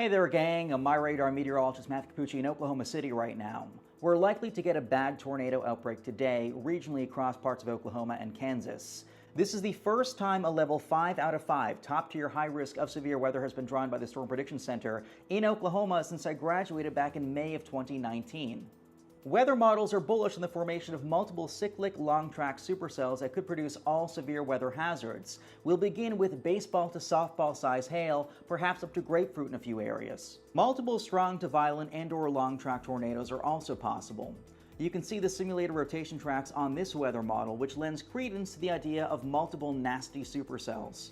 Hey there, gang. I'm MyRadar Meteorologist Matthew Cappucci in Oklahoma City right now. We're likely to get a bad tornado outbreak today, regionally across parts of Oklahoma and Kansas. This is the first time a level 5 out of 5 top-tier high risk of severe weather has been drawn by the Storm Prediction Center in Oklahoma since I graduated back in May of 2019. Weather models are bullish on the formation of multiple cyclic long-track supercells that could produce all severe weather hazards. We'll begin with baseball to softball size hail, perhaps up to grapefruit in a few areas. Multiple strong to violent and/or long-track tornadoes are also possible. You can see the simulated rotation tracks on this weather model, which lends credence to the idea of multiple nasty supercells.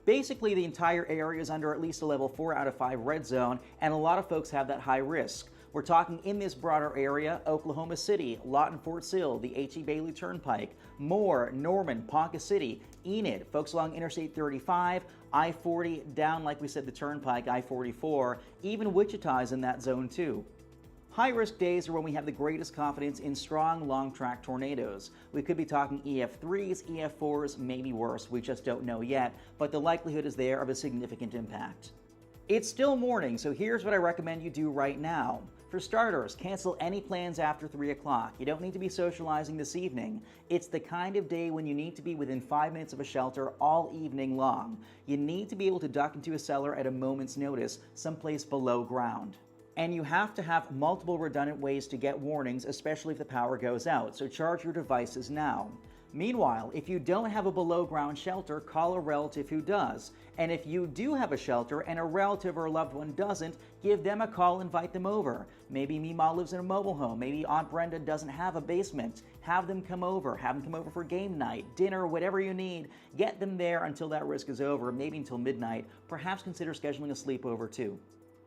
Basically, the entire area is under at least a level 4 out of 5 red zone, and a lot of folks have that high risk. We're talking in this broader area: Oklahoma City, Lawton, Fort Sill, the H.E. Bailey Turnpike, Moore, Norman, Ponca City, Enid, folks along Interstate 35, I-40, down, like we said, the Turnpike, I-44, even Wichita is in that zone too. High-risk days are when we have the greatest confidence in strong, long-track tornadoes. We could be talking EF3s, EF4s, maybe worse, we just don't know yet, but the likelihood is there of a significant impact. It's still morning, so here's what I recommend you do right now. For starters, cancel any plans after 3 o'clock. You don't need to be socializing this evening. It's the kind of day when you need to be within 5 minutes of a shelter all evening long. You need to be able to duck into a cellar at a moment's notice, someplace below ground. And you have to have multiple redundant ways to get warnings, especially if the power goes out, so charge your devices now. Meanwhile, if you don't have a below-ground shelter, call a relative who does. And if you do have a shelter and a relative or a loved one doesn't, give them a call, invite them over. Maybe Meemaw lives in a mobile home. Maybe Aunt Brenda doesn't have a basement. Have them come over. Have them come over for game night, dinner, whatever you need. Get them there until that risk is over, maybe until midnight. Perhaps consider scheduling a sleepover too.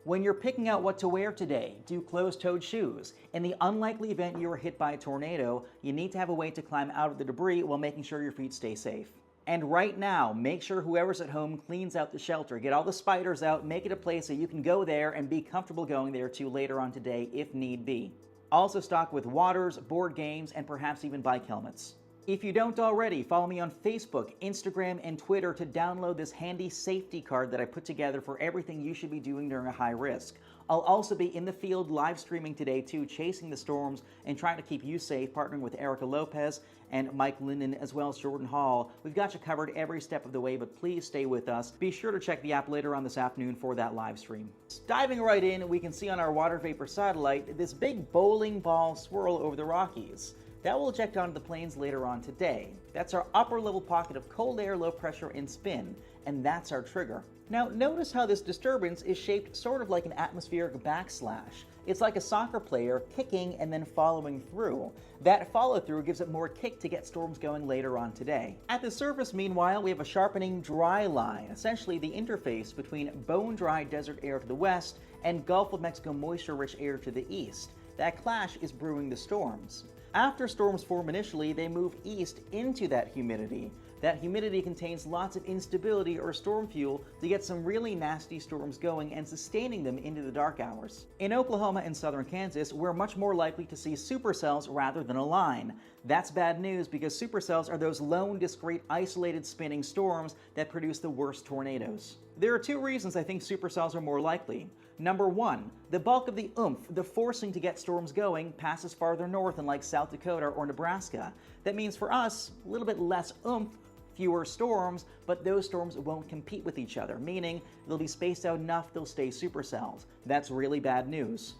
When you're picking out what to wear today, do closed-toed shoes. In the unlikely event you are hit by a tornado, you need to have a way to climb out of the debris while making sure your feet stay safe. And right now, make sure whoever's at home cleans out the shelter. Get all the spiders out, make it a place that you can go there and be comfortable going there too later on today if need be. Also stock with waters, board games, and perhaps even bike helmets. If you don't already, follow me on Facebook, Instagram, and Twitter to download this handy safety card that I put together for everything you should be doing during a high risk. I'll also be in the field live streaming today too, chasing the storms and trying to keep you safe, partnering with Erica Lopez and Mike Linden as well as Jordan Hall. We've got you covered every step of the way, but please stay with us. Be sure to check the app later on this afternoon for that live stream. Diving right in, we can see on our water vapor satellite this big bowling ball swirl over the Rockies. That will eject onto the plains later on today. That's our upper level pocket of cold air, low pressure, and spin, and that's our trigger. Now notice how this disturbance is shaped sort of like an atmospheric backslash. It's like a soccer player kicking and then following through. That follow through gives it more kick to get storms going later on today. At the surface, meanwhile, we have a sharpening dry line, essentially the interface between bone-dry desert air to the west and Gulf of Mexico moisture-rich air to the east. That clash is brewing the storms. After storms form initially, they move east into that humidity. That humidity contains lots of instability or storm fuel to get some really nasty storms going and sustaining them into the dark hours. In Oklahoma and southern Kansas, we're much more likely to see supercells rather than a line. That's bad news because supercells are those lone, discrete, isolated spinning storms that produce the worst tornadoes. There are two reasons I think supercells are more likely. Number one, the bulk of the oomph, the forcing to get storms going, passes farther north in like South Dakota or Nebraska. That means for us, a little bit less oomph, fewer storms, but those storms won't compete with each other, meaning they'll be spaced out enough they'll stay supercells. That's really bad news.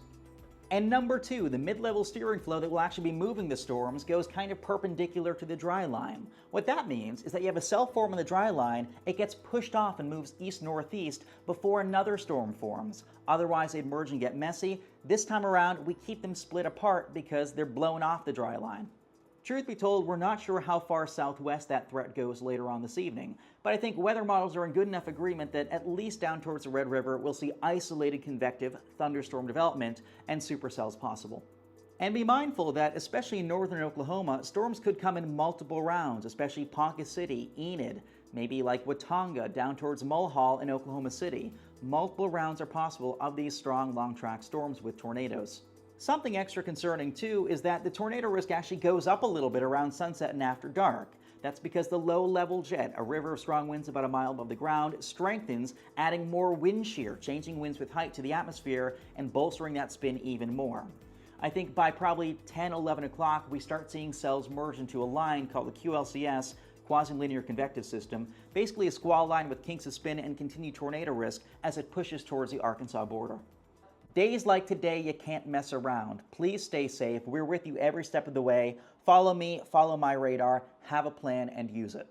And number two, the mid-level steering flow that will actually be moving the storms goes kind of perpendicular to the dry line. What that means is that you have a cell form on the dry line, it gets pushed off and moves east-northeast before another storm forms. Otherwise they'd merge and get messy. This time around, we keep them split apart because they're blown off the dry line. Truth be told, we're not sure how far southwest that threat goes later on this evening, but I think weather models are in good enough agreement that at least down towards the Red River, we'll see isolated convective thunderstorm development and supercells possible. And be mindful that, especially in northern Oklahoma, storms could come in multiple rounds, especially Ponca City, Enid, maybe like Watonga down towards Mulhall in Oklahoma City. Multiple rounds are possible of these strong long-track storms with tornadoes. Something extra concerning too is that the tornado risk actually goes up a little bit around sunset and after dark. That's because the low-level jet, a river of strong winds about a mile above the ground, strengthens, adding more wind shear, changing winds with height to the atmosphere and bolstering that spin even more. I think by probably 10, 11 o'clock, we start seeing cells merge into a line called the QLCS, quasi-linear convective system, basically a squall line with kinks of spin and continued tornado risk as it pushes towards the Arkansas border. Days like today, you can't mess around. Please stay safe. We're with you every step of the way. Follow me, follow my radar, have a plan, and use it.